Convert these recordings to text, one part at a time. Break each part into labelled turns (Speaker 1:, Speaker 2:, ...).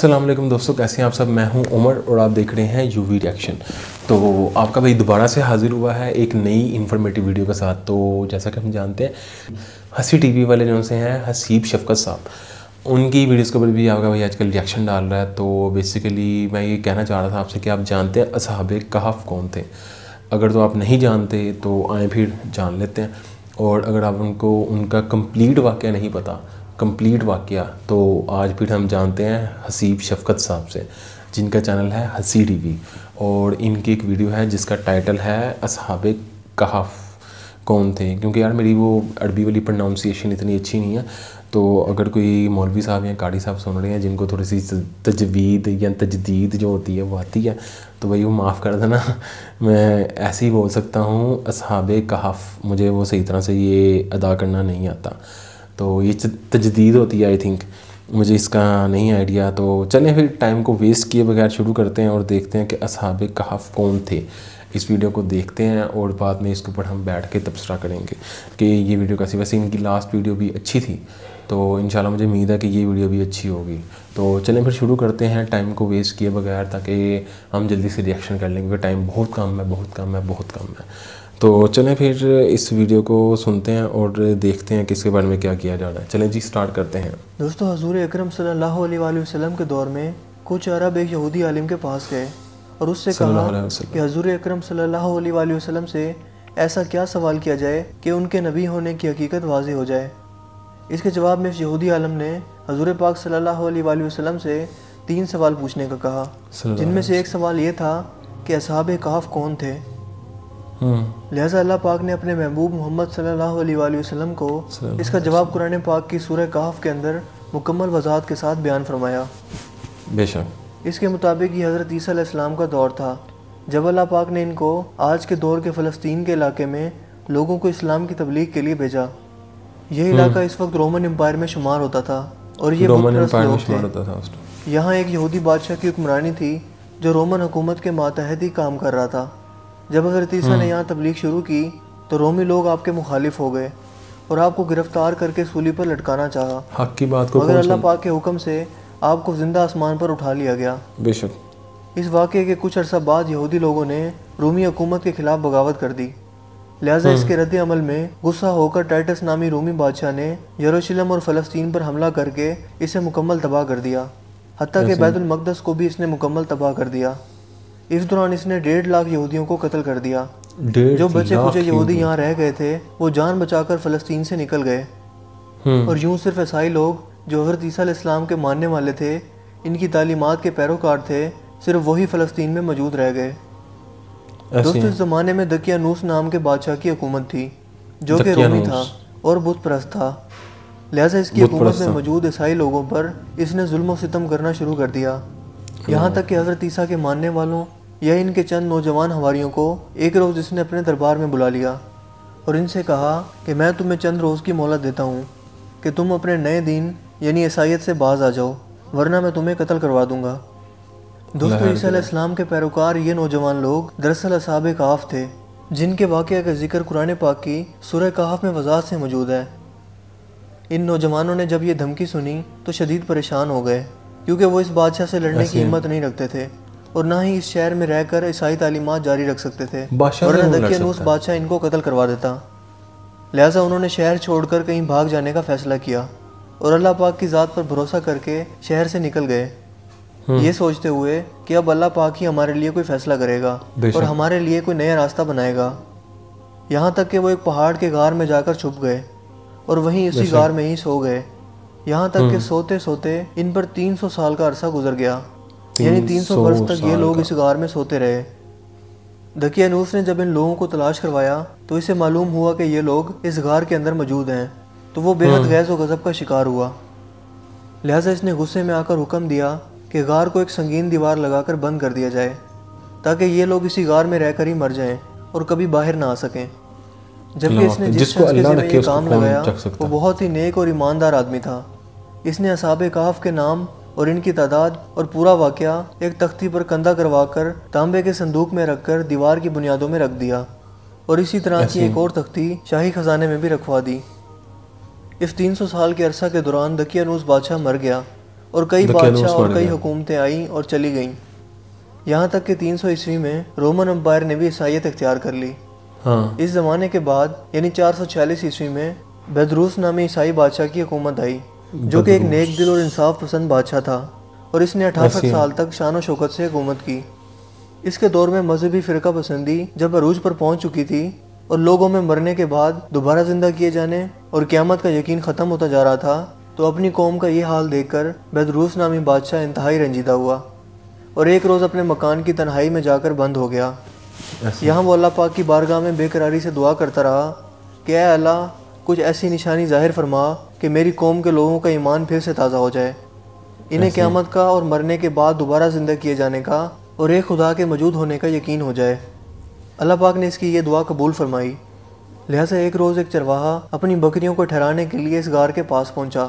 Speaker 1: السلام علیکم دوستوں، کیسے ہیں آپ سب؟ میں ہوں عمر اور آپ دیکھ رہے ہیں یو وی ریئیکشن۔ تو آپ کا بھائی دوبارہ سے حاضر ہوا ہے ایک نئی انفارمیٹیو ویڈیو کے ساتھ۔ تو جیسا کہ ہم جانتے ہیں ہنسی ٹی وی والے جو سے ہیں حسیب شفقت صاحب، ان کی ویڈیوز کے اوپر بھی آپ کا بھائی آج کل ریئیکشن ڈال رہا ہے۔ تو بیسیکلی میں یہ کہنا چاہ رہا تھا آپ سے کہ آپ جانتے ہیں اصحاب کہف کون تھے؟ اگر تو آپ نہیں جانتے تو آئیں پھر جان لیتے ہیں، اور اگر آپ ان کا کمپلیٹ واقعہ نہیں پتہ، کمپلیٹ واقعہ، تو آج پھر ہم جانتے ہیں حسیب شفقت صاحب سے، جن کا چینل ہے ہنسی ٹی وی، اور ان کی ایک ویڈیو ہے جس کا ٹائٹل ہے اصحاب کہف کون تھے۔ کیونکہ یار میری وہ عربی والی پروناؤنسیشن اتنی اچھی نہیں ہے، تو اگر کوئی مولوی صاحب یا قاری صاحب سن رہے ہیں جن کو تھوڑی سی تجوید یا تجدید جو ہوتی ہے وہ آتی ہے، تو بھائی وہ معاف کر دینا، میں ایسے ہی بول سکتا ہوں اصحاب کہف، مجھے وہ صحیح طرح سے یہ ادا کرنا نہیں آتا، تو یہ تجدید ہوتی ہے آئی تھنک، مجھے اس کا نہیں آئیڈیا۔ تو چلیں پھر ٹائم کو ویسٹ کیے بغیر شروع کرتے ہیں اور دیکھتے ہیں کہ اصحاب کہف کون تھے۔ اس ویڈیو کو دیکھتے ہیں اور بعد میں اس کے اوپر ہم بیٹھ کے تبصرہ کریں گے کہ یہ ویڈیو کیسی۔ ویسے ان کی لاسٹ ویڈیو بھی اچھی تھی، تو انشاءاللہ مجھے امید ہے کہ یہ ویڈیو بھی اچھی ہوگی۔ تو چلیں پھر شروع کرتے ہیں ٹائم کو ویسٹ کیے بغیر، تاکہ ہم جلدی سے ریئیکشن کر لیں، کیونکہ ٹائم بہت کم ہے۔ تو چلیں پھر اس ویڈیو کو سنتے ہیں اور دیکھتے ہیں کہ اس کے بارے میں کیا کیا جا رہا ہے۔ چلیں جی سٹارٹ کرتے ہیں۔
Speaker 2: دوستو، حضور اکرم صلی اللہ علیہ وآلہ وسلم کے دور میں کچھ عرب ایک یہودی عالم کے پاس گئے اور اس سے کہا کہ حضور اکرم صلی اللہ علیہ وآلہ وسلم سے ایسا کیا سوال کیا جائے کہ ان کے نبی ہونے کی حقیقت واضح ہو جائے۔ اس کے جواب میں اس یہودی عالم نے حضور پاک صلی اللہ علیہ وآلہ وسلم سے 3 سوال پوچھنے کا کہا، جن میں سے ایک سوال یہ تھا کہ اصحاب کہف کون تھے۔ لہٰذا اللہ پاک نے اپنے محبوب محمد صلی اللہ علیہ وآلہ وسلم کو اس کا جواب قرآن پاک کی سورہ کہف کے اندر مکمل وضاحت کے ساتھ بیان فرمایا۔
Speaker 1: بے شک
Speaker 2: اس کے مطابق یہ حضرت عیسیٰ علیہ السلام کا دور تھا جب اللہ پاک نے ان کو آج کے دور کے فلسطین کے علاقے میں لوگوں کو اسلام کی تبلیغ کے لیے بھیجا۔ یہ علاقہ اس وقت رومن امپائر میں شمار ہوتا تھا اور یہ بت پرست لوگ تھے۔ یہاں ایک یہودی بادشاہ کی حکمرانی تھی جو رومن حکومت کے ماتحت ہی کام کر رہا تھا۔ جب حضرت عیسیٰ نے یہاں تبلیغ شروع کی تو رومی لوگ آپ کے مخالف ہو گئے اور آپ کو گرفتار کر کے سولی پر لٹکانا چاہا،
Speaker 1: حق کی بات کو،
Speaker 2: مگر اللہ پاک کے حکم سے آپ کو زندہ آسمان پر اٹھا لیا گیا۔
Speaker 1: بے شک
Speaker 2: اس واقعے کے کچھ عرصہ بعد یہودی لوگوں نے رومی حکومت کے خلاف بغاوت کر دی، لہٰذا اس کے رد عمل میں غصہ ہو کر ٹائٹس نامی رومی بادشاہ نے یروشلم اور فلسطین پر حملہ کر کے اسے مکمل تباہ کر دیا، حتیٰ کہ بیت المقدس کو بھی اس نے مکمل تباہ کر دیا۔ اس دوران اس نے 1.5 لاکھ یہودیوں کو قتل کر دیا۔ جو بچے کچھ یہودی یہاں رہ گئے تھے وہ جان بچا کر فلسطین سے نکل گئے، اور یوں صرف عیسائی لوگ جو حضرت عیسیٰ علیہ السلام کے ماننے والے تھے، ان کی تعلیمات کے پیروکار تھے، صرف وہی فلسطین میں موجود رہ گئے۔ دوستو، اس زمانے میں دقیانوس نام کے بادشاہ کی حکومت تھی جو کہ رومی تھا اور بت پرست تھا، لہٰذا اس کی حکومت میں موجود عیسائی لوگوں پر اس نے ظلم و ستم کرنا شروع کر دیا، یہاں تک کہ حضرت عیسیٰ کے ماننے والوں یا ان کے چند نوجوان حواریوں کو ایک روز اس نے اپنے دربار میں بلا لیا اور ان سے کہا کہ میں تمہیں چند روز کی مہلت دیتا ہوں کہ تم اپنے نئے دین یعنی عیسائیت سے باز آ جاؤ، ورنہ میں تمہیں قتل کروا دوں گا۔ دوستو، عیسیٰ علیہ السلام کے پیروکار یہ نوجوان لوگ دراصل اصحاب کہف تھے، جن کے واقعہ کا ذکر قرآن پاک کی سورہ کہف میں وضاحت سے موجود ہے۔ ان نوجوانوں نے جب یہ دھمکی سنی تو شدید پریشان ہو گئے، کیونکہ وہ اس بادشاہ سے لڑنے کی ہمت نہیں رکھتے تھے اور نہ ہی اس شہر میں رہ کر عیسائی تعلیمات جاری رکھ سکتے تھے، ورنہ دقیانوس بادشاہ ان کو قتل کروا دیتا۔ لہٰذا انہوں نے شہر چھوڑ کر کہیں بھاگ جانے کا فیصلہ کیا اور اللہ پاک کی ذات پر بھروسہ کر کے شہر سے نکل گئے، یہ سوچتے ہوئے کہ اب اللہ پاک ہی ہمارے لیے کوئی فیصلہ کرے گا اور ہمارے لیے کوئی نیا راستہ بنائے گا۔ یہاں تک کہ وہ ایک پہاڑ کے غار میں جا کر چھپ گئے اور وہیں اسی غار میں ہی سو گئے، یہاں تک کہ سوتے سوتے ان پر 300 سال کا عرصہ گزر گیا، یعنی 300 برس تک یہ لوگ اس غار میں سوتے رہے۔ دقیانوس نے جب ان لوگوں کو تلاش کروایا تو اسے معلوم ہوا کہ یہ لوگ اس غار کے اندر موجود ہیں، تو وہ بے حد غیظ و غضب کا شکار ہوا، لہٰذا اس نے غصے میں آ کر حکم دیا کہ غار کو ایک سنگین دیوار لگا کر بند کر دیا جائے تاکہ یہ لوگ اسی غار میں رہ کر ہی مر جائیں اور کبھی باہر نہ آ سکیں۔ جبکہ اس نے جس شخص کے ذمہ یہ کام لگایا وہ بہت ہی نیک اور ایماندار آدمی تھا۔ اس نے اصحاب کہف کے نام اور ان کی تعداد اور پورا واقعہ ایک تختی پر کندہ کروا کر تانبے کے صندوق میں رکھ کر دیوار کی بنیادوں میں رکھ دیا، اور اسی طرح کی ایک اور تختی شاہی خزانے میں بھی رکھوا دی۔ اس 300 سال کے عرصہ کے دوران دقیانوس بادشاہ مر گیا اور کئی بادشاہ اور کئی حکومتیں آئیں اور چلی گئیں، یہاں تک کہ 300 عیسوی میں رومن امپائر نے بھی عیسائیت اختیار کر لی۔ اس زمانے کے بعد یعنی 446 عیسوی میں بیدروس نامی عیسائی بادشاہ کی حکومت آئی، جو کہ ایک نیک دل اور انصاف پسند بادشاہ تھا، اور اس نے 68 سال تک شان و شوکت سے حکومت کی۔ اس کے دور میں مذہبی فرقہ پسندی جب عروج پر پہنچ چکی تھی اور لوگوں میں مرنے کے بعد دوبارہ زندہ کیے جانے اور قیامت کا یقین ختم ہوتا جا رہا تھا، تو اپنی قوم کا یہ حال دیکھ کر بیدروس نامی بادشاہ انتہائی رنجیدہ ہوا اور ایک روز اپنے مکان کی تنہائی میں جا کر بند ہو گیا۔ یہاں وہ اللہ پاک کی بارگاہ میں بے قراری سے دعا کرتا رہا کہ اے اللہ، کچھ ایسی نشانی ظاہر فرما کہ میری قوم کے لوگوں کا ایمان پھر سے تازہ ہو جائے، انہیں قیامت کا اور مرنے کے بعد دوبارہ زندہ کیے جانے کا اور ایک خدا کے موجود ہونے کا یقین ہو جائے۔ اللہ پاک نے اس کی یہ دعا قبول فرمائی۔ لہٰذا ایک روز ایک چرواہا اپنی بکریوں کو ٹھہرانے کے لیے اس غار کے پاس پہنچا۔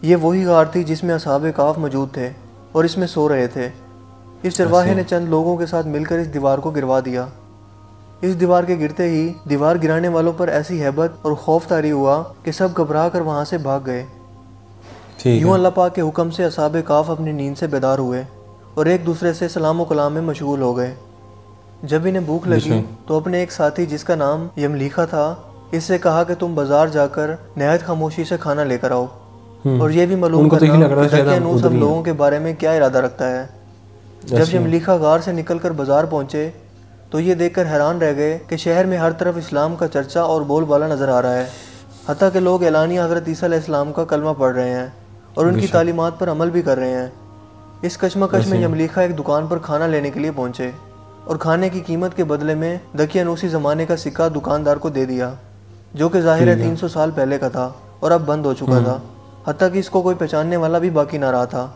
Speaker 2: یہ وہی غار تھی جس میں اصحاب کہف موجود تھے اور اس میں سو رہے تھے۔ اس چرواہے نے چند لوگوں کے ساتھ مل کر اس دیوار کو گروا دیا۔ اس دیوار کے گرتے ہی دیوار گرانے والوں پر ایسی ہیبت اور خوف طاری ہوا کہ سب گھبرا کر وہاں سے بھاگ گئے۔ یوں اللہ پاک کے حکم سے اصحاب کہف اپنی نیند سے بیدار ہوئے اور ایک دوسرے سے سلام و کلام میں مشغول ہو گئے۔ جب انہیں بھوک لگی تو اپنے ایک ساتھی جس کا نام یملیخا تھا، اس سے کہا کہ تم بازار جا کر نہایت خاموشی سے کھانا لے کر آؤ اور یہ بھی معلوم کرنا کہ دقیانوس ہم لوگوں کے بارے میں کیا ارادہ رکھتا ہے۔ جب یملیخا غار سے نکل کر بازار پہنچے تو یہ دیکھ کر حیران رہ گئے کہ شہر میں ہر طرف اسلام کا چرچا اور بول بالا نظر آ رہا ہے، حتیٰ کہ لوگ اعلانیہ حضرت عیسیٰ علیہ السلام کا کلمہ پڑھ رہے ہیں اور ان کی تعلیمات پر عمل بھی کر رہے ہیں۔ اس کشمکش میں یملیخا ایک دکان پر کھانا لینے کے لیے پہنچے اور کھانے کی قیمت کے بدلے میں دقیانوسی زمانے کا سکہ دکاندار کو دے دیا، جو کہ ظاہر ہے 300 سال پہلے کا تھا اور اب بند ہو چکا تھا، حتیٰ کہ اس کو کوئی پہچاننے والا بھی باقی نہ رہا تھا۔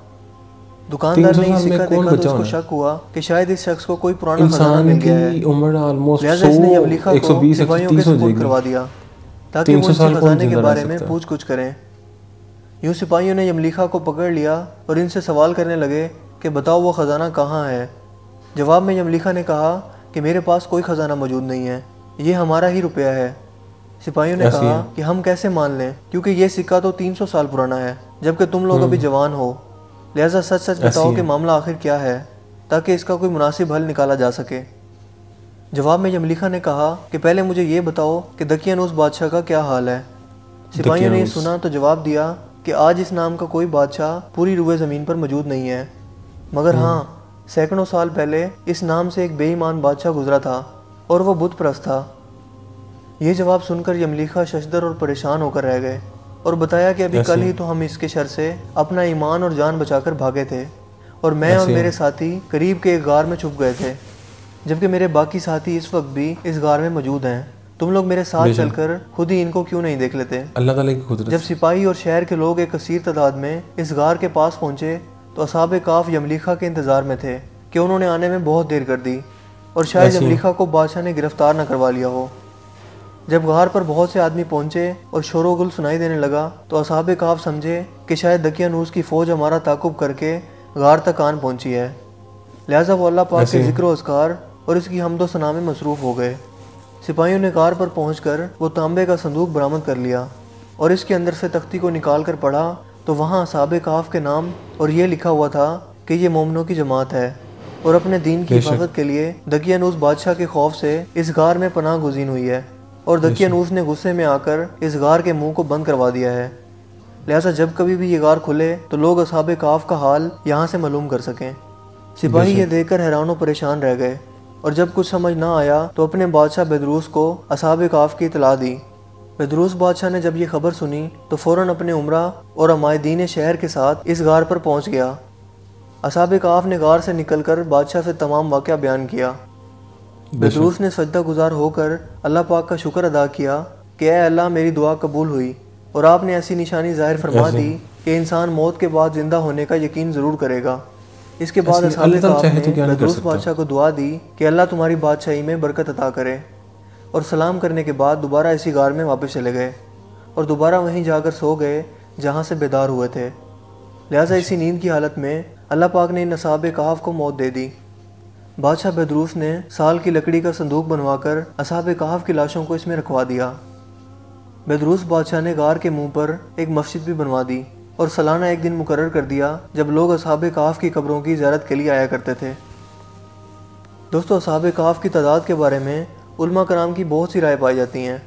Speaker 2: دکاندار نے یہ سکہ دیکھا تو اس کو شک ہوا کہ شاید اس شخص کو کوئی پرانا خزانہ مل گیا ہے، لہٰذا اس نے یملیخا کو سپاہیوں کے سپرد کروا دیا تاکہ وہ اس خزانے کے بارے میں پوچھ گچھ کریں۔ یوں سپاہیوں نے یملیخا کو پکڑ لیا اور ان سے سوال کرنے لگے کہ بتاؤ وہ خزانہ کہاں ہے۔ جواب میں یملیخا نے کہا کہ میرے پاس کوئی خزانہ موجود نہیں ہے، یہ ہمارا ہی روپیہ ہے۔ سپاہیوں نے کہا کہ ہم کیسے مان لیں، کیونکہ یہ سکہ تو 300 سال پرانا ہے جبکہ تم لوگ ابھی جوان ہو، لہٰذا سچ سچ بتاؤ کہ معاملہ آخر کیا ہے تاکہ اس کا کوئی مناسب حل نکالا جا سکے۔ جواب میں یملیخا نے کہا کہ پہلے مجھے یہ بتاؤ کہ دقیانوس بادشاہ کا کیا حال ہے۔ سپاہیوں نے یہ سنا تو جواب دیا کہ آج اس نام کا کوئی بادشاہ پوری روئے زمین پر موجود نہیں ہے، مگر ہاں سینکڑوں سال پہلے اس نام سے ایک بے ایمان بادشاہ گزرا تھا اور وہ بت پرست تھا۔ یہ جواب سن کر یملیخا ششدر اور پریشان ہو کر رہ گئے اور بتایا کہ ابھی کل ہی تو ہم اس کے شر سے اپنا ایمان اور جان بچا کر بھاگے تھے اور میں اور میرے ساتھی قریب کے ایک غار میں چھپ گئے تھے، جبکہ میرے باقی ساتھی اس وقت بھی اس غار میں موجود ہیں۔ تم لوگ میرے ساتھ چل کر خود ہی ان کو کیوں نہیں دیکھ لیتے؟
Speaker 1: اللہ تعالیٰ کی قدرت۔
Speaker 2: جب سپاہی اور شہر کے لوگ ایک کثیر تعداد میں اس غار کے پاس پہنچے تو اصحاب کہف یملیخا کے انتظار میں تھے کہ انہوں نے آنے میں بہت دیر کر دی اور شاید یملیخا کو بادشاہ نے گرفتار نہ کروا لیا ہو۔ جب غار پر بہت سے آدمی پہنچے اور شور و گل سنائی دینے لگا تو اصحاب کہف سمجھے کہ شاید دقیانوس کی فوج ہمارا تعاقب کر کے غار تک آن پہنچی ہے، لہٰذا وہ اللہ پاک کے ذکر و اذکار اور اس کی حمد و ثنا میں مصروف ہو گئے۔ سپاہیوں نے غار پر پہنچ کر وہ تانبے کا صندوق برآمد کر لیا اور اس کے اندر سے تختی کو نکال کر پڑھا تو وہاں اصحاب کہف کے نام اور یہ لکھا ہوا تھا کہ یہ مومنوں کی جماعت ہے اور اپنے دین کی حفاظت کے لیے دقیانوس بادشاہ کے خوف سے اس غار میں پناہ گزین ہوئی ہے، اور دقیانوس نے غصے میں آ کر اس غار کے منہ کو بند کروا دیا ہے، لہٰذا جب کبھی بھی یہ غار کھلے تو لوگ اصحاب کہف کا حال یہاں سے معلوم کر سکیں۔ سپاہی یہ دیکھ کر حیران و پریشان رہ گئے اور جب کچھ سمجھ نہ آیا تو اپنے بادشاہ بیدروس کو اصحاب کہف کی اطلاع دی۔ بیدروس بادشاہ نے جب یہ خبر سنی تو فوراً اپنے عمرہ اور عمائدین شہر کے ساتھ اس غار پر پہنچ گیا۔ اصحاب کہف نے غار سے نکل کر بادشاہ سے تمام واقعہ بیان کیا۔ بیدروس نے سجدہ گزار ہو کر اللہ پاک کا شکر ادا کیا کہ اے اللہ میری دعا قبول ہوئی اور آپ نے ایسی نشانی ظاہر فرما دی کہ انسان موت کے بعد زندہ ہونے کا یقین ضرور کرے گا۔ اس کے بعد اصحاب کہف نے بیدروس بادشاہ کو دعا دی کہ اللہ تمہاری بادشاہی میں برکت عطا کرے، اور سلام کرنے کے بعد دوبارہ اسی غار میں واپس چلے گئے اور دوبارہ وہیں جا کر سو گئے جہاں سے بیدار ہوئے تھے۔ لہٰذا اسی نیند کی حالت میں اللہ پاک نے ان اصحاب کہف کو موت دے دی۔ بادشاہ بیدروس نے سال کی لکڑی کا صندوق بنوا کر اصحاب کہف کی لاشوں کو اس میں رکھوا دیا۔ بیدروس بادشاہ نے غار کے منہ پر ایک مسجد بھی بنوا دی اور سالانہ ایک دن مقرر کر دیا جب لوگ اصحاب کہف کی قبروں کی زیارت کے لیے آیا کرتے تھے۔ دوستو، اصحاب کہف کی تعداد کے بارے میں علماء کرام کی بہت سی رائے پائی جاتی ہیں۔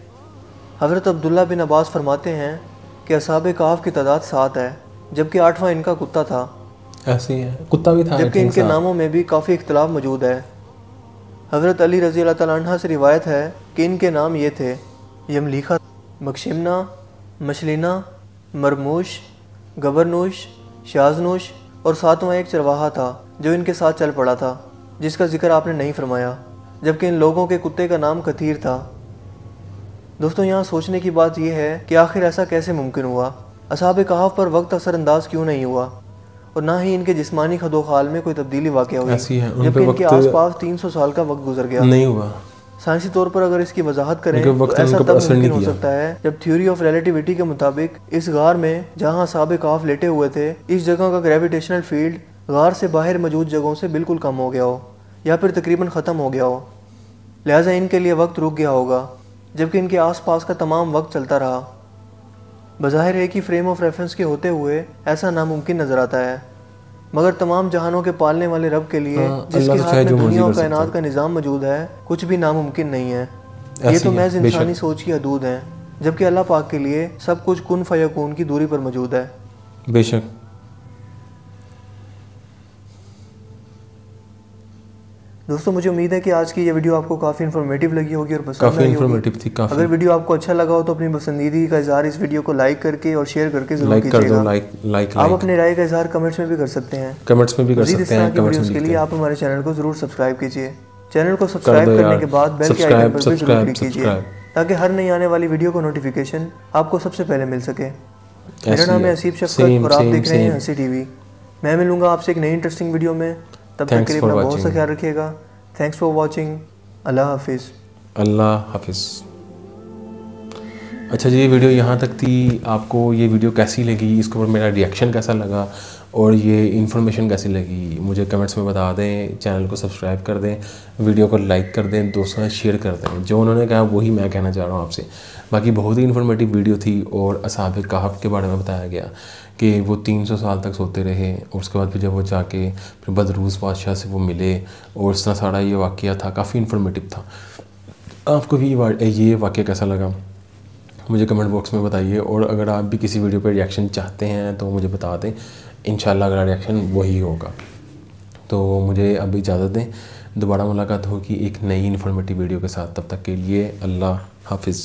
Speaker 2: حضرت عبداللہ بن عباس فرماتے ہیں کہ اصحاب کہف کی تعداد 7 ہے، جبکہ 8واں ان کا کتا تھا۔
Speaker 1: ایسے ہی ہے، کتا بھی تھا،
Speaker 2: جبکہ ان کے ناموں میں بھی کافی اختلاف موجود ہے۔ حضرت علی رضی اللہ تعالیٰ عنہ سے روایت ہے کہ ان کے نام یہ تھے: یملیخہ، مکشمنا، مشلینا، مرموش، گبرنوش، شازنوش، اور 7واں ایک چرواہا تھا جو ان کے ساتھ چل پڑا تھا، جس کا ذکر آپ نے نہیں فرمایا، جبکہ ان لوگوں کے کتے کا نام کثیر تھا۔ دوستوں، یہاں سوچنے کی بات یہ ہے کہ آخر ایسا کیسے ممکن ہوا؟ اصحاب کہف پر وقت اثر انداز کیوں نہیں ہوا، اور نہ ہی ان کے جسمانی خد و خال میں کوئی تبدیلی واقع ہوئی، جبکہ ان کے آس پاس 300 سال کا وقت گزر گیا؟
Speaker 1: نہیں ہوا۔
Speaker 2: سائنسی طور پر اگر اس کی وضاحت کریں تو ایسا تب ممکن ہو سکتا ہے جب تھیوری آف ریلیٹیوٹی کے مطابق اس غار میں جہاں اصحاب کہف لیٹے ہوئے تھے، اس جگہ کا گریویٹیشنل فیلڈ غار سے باہر موجود جگہوں سے بالکل کم ہو گیا ہو، یا پھر تقریباً ختم ہو گیا ہو، لہٰذا ان کے لیے وقت رک گیا ہوگا، جبکہ ان کے آس پاس کا تمام وقت چلتا رہا۔ بظاہر ایک ہی فریم آف ریفرنس کے ہوتے ہوئے ایسا ناممکن نظر آتا ہے، مگر تمام جہانوں کے پالنے والے رب کے لیے، جس کے ہاتھ میں دنیا و کائنات کا نظام موجود ہے، کچھ بھی ناممکن نہیں ہے۔ یہ تو محض انسانی سوچ کی حدود ہیں، جبکہ اللہ پاک کے لیے سب کچھ کن فیکون کی دوری پر موجود ہے۔
Speaker 1: بے شک۔
Speaker 2: دوستوں، مجھے امید ہے کہ آج کی یہ ویڈیو آپ کو کافی انفارمیٹیو لگی ہوگی اور پسند آئی ہوگی۔
Speaker 1: کافی انفارمیٹیو تھی، کافی۔
Speaker 2: اگر ویڈیو آپ کو اچھا لگا ہو تو اپنی پسندیدگی کا اظہار اس ویڈیو کو لائک کر کے اور شیئر کر کے ضرور کیجیے گا۔ آپ اپنی رائے کا اظہار کمنٹس میں بھی کر سکتے ہیں۔
Speaker 1: کمنٹس میں بھی کر سکتے ہیں۔
Speaker 2: ویڈیوز کے لیے آپ ہمارے چینل کو ضرور سبسکرائب کیجیے۔ چینل کو سبسکرائب کرنے کے بعد بیل کے آئیکن پر بھی ضرور کلک کیجیے تاکہ ہر نئی آنے والی ویڈیو کا نوٹیفیکیشن آپ کو سب سے پہلے مل سکے۔ میرا نام ہے حسیب شفقت اور آپ دیکھ رہے ہیں ہنسی ٹی وی۔ میں ملوں گا آپ سے ایک نئی انٹرسٹنگ ویڈیو میں، تب تک کے لیے اپنا بہت سا خیال رکھیے گا۔ Thanks for watching. اللہ حافظ۔
Speaker 1: اللہ حافظ۔ اچھا جی، یہ ویڈیو یہاں تک تھی۔ آپ کو یہ ویڈیو کیسی لگی، اس کے اوپر میرا ریئیکشن کیسا لگا اور یہ انفارمیشن کیسی لگی، مجھے کمنٹس میں بتا دیں۔ چینل کو سبسکرائب کر دیں، ویڈیو کو لائک کر دیں، دوستوں سے شیئر کر دیں۔ جو انہوں نے کہا وہی میں کہنا چاہ رہا ہوں آپ سے۔ باقی بہت ہی انفارمیٹیو ویڈیو تھی، اور اصحاب کہف کے بارے میں بتایا گیا کہ وہ 300 سال تک سوتے رہے، اور اس کے بعد پھر جب وہ جا کے پھر بدروس بادشاہ سے وہ ملے، اور اس طرح سارا یہ واقعہ تھا، کافی انفارمیٹیو تھا۔ آپ کو بھی یہ واقعہ کیسا لگا مجھے کمنٹ باکس میں بتائیے، اور اگر آپ بھی کسی ویڈیو پہ ریئیکشن چاہتے ہیں تو مجھے بتا دیں، انشاءاللہ اگلا ریئیکشن وہی ہوگا۔ تو مجھے اب اجازت دیں، دوبارہ ملاقات ہوگی ایک نئی انفارمیٹیو ویڈیو کے ساتھ۔ تب تک کے لیے اللہ حافظ۔